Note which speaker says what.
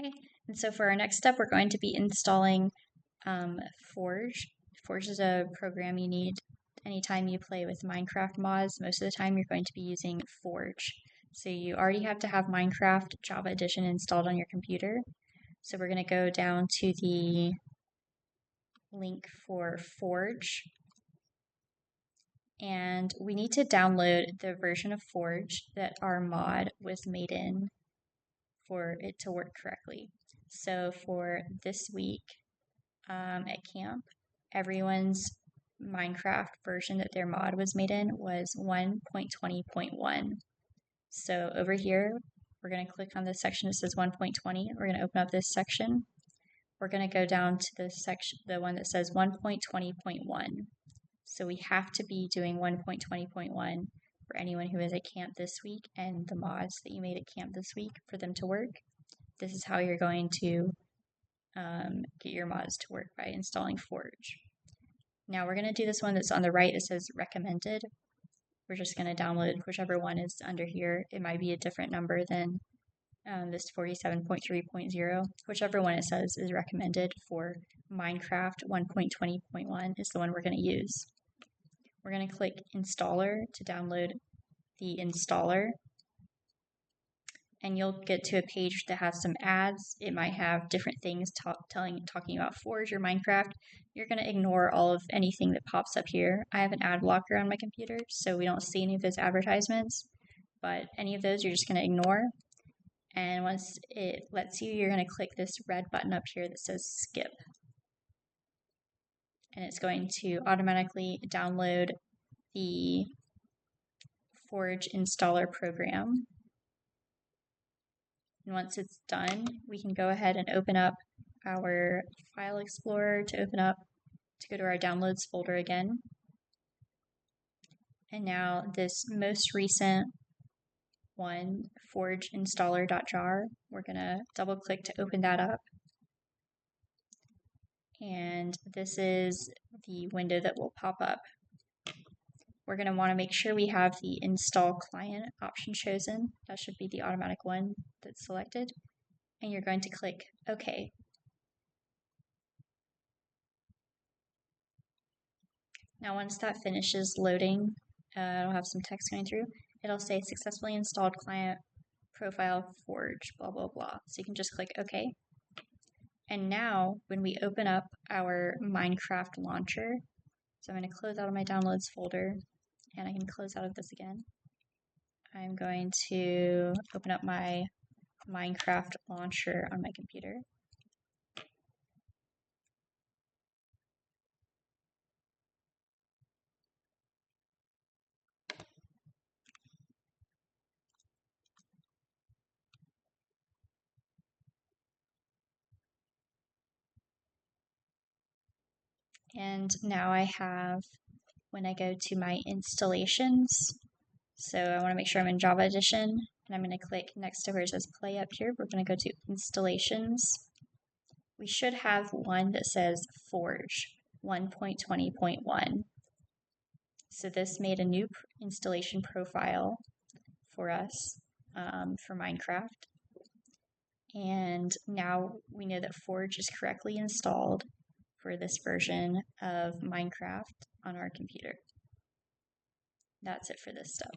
Speaker 1: Okay, and so for our next step, we're going to be installing Forge. Forge is a program you need anytime you play with Minecraft mods. Most of the time, you're going to be using Forge. So you already have to have Minecraft Java Edition installed on your computer. So we're going to go down to the link for Forge. And we need to download the version of Forge that our mod was made in for it to work correctly. So for this week at camp, everyone's Minecraft version that their mod was made in was 1.20.1. So over here, we're going to click on this section that says 1.20. We're going to open up this section. We're going to go down to the section, the one that says 1.20.1. So we have to be doing 1.20.1 for anyone who is at camp this week and the mods that you made at camp this week for them to work. This is how you're going to get your mods to work, by installing Forge. Now we're going to do this one that's on the right that says recommended. We're just going to download whichever one is under here. It might be a different number than this 47.3.0. Whichever one it says is recommended for Minecraft 1.20.1 is the one we're going to use. We're going to click installer to download the installer. And you'll get to a page that has some ads. It might have different things talking about Forge or Minecraft. You're going to ignore all of anything that pops up here. I have an ad blocker on my computer, so we don't see any of those advertisements. But any of those you're just going to ignore. And once it lets you, you're going to click this red button up here that says skip. And it's going to automatically download the Forge installer program. And once it's done, we can go ahead and open up our File Explorer to go to our Downloads folder again. And now this most recent one, Forge installer.jar, we're going to double click to open that up. And this is the window that will pop up. We're going to want to make sure we have the install client option chosen. That should be the automatic one that's selected. And you're going to click OK. Now once that finishes loading, it'll have some text going through. It'll say successfully installed client profile Forge, blah, blah, blah. So you can just click OK. And now when we open up our Minecraft launcher, so I'm going to close out of my downloads folder, and I can close out of this again. I'm going to open up my Minecraft launcher on my computer. And now I have, when I go to my installations, so I want to make sure I'm in Java Edition, and I'm going to click next to where it says play up here. We're going to go to installations. We should have one that says Forge 1.20.1. So this made a new installation profile for us for Minecraft. And now we know that Forge is correctly installed for this version of Minecraft on our computer. That's it for this step.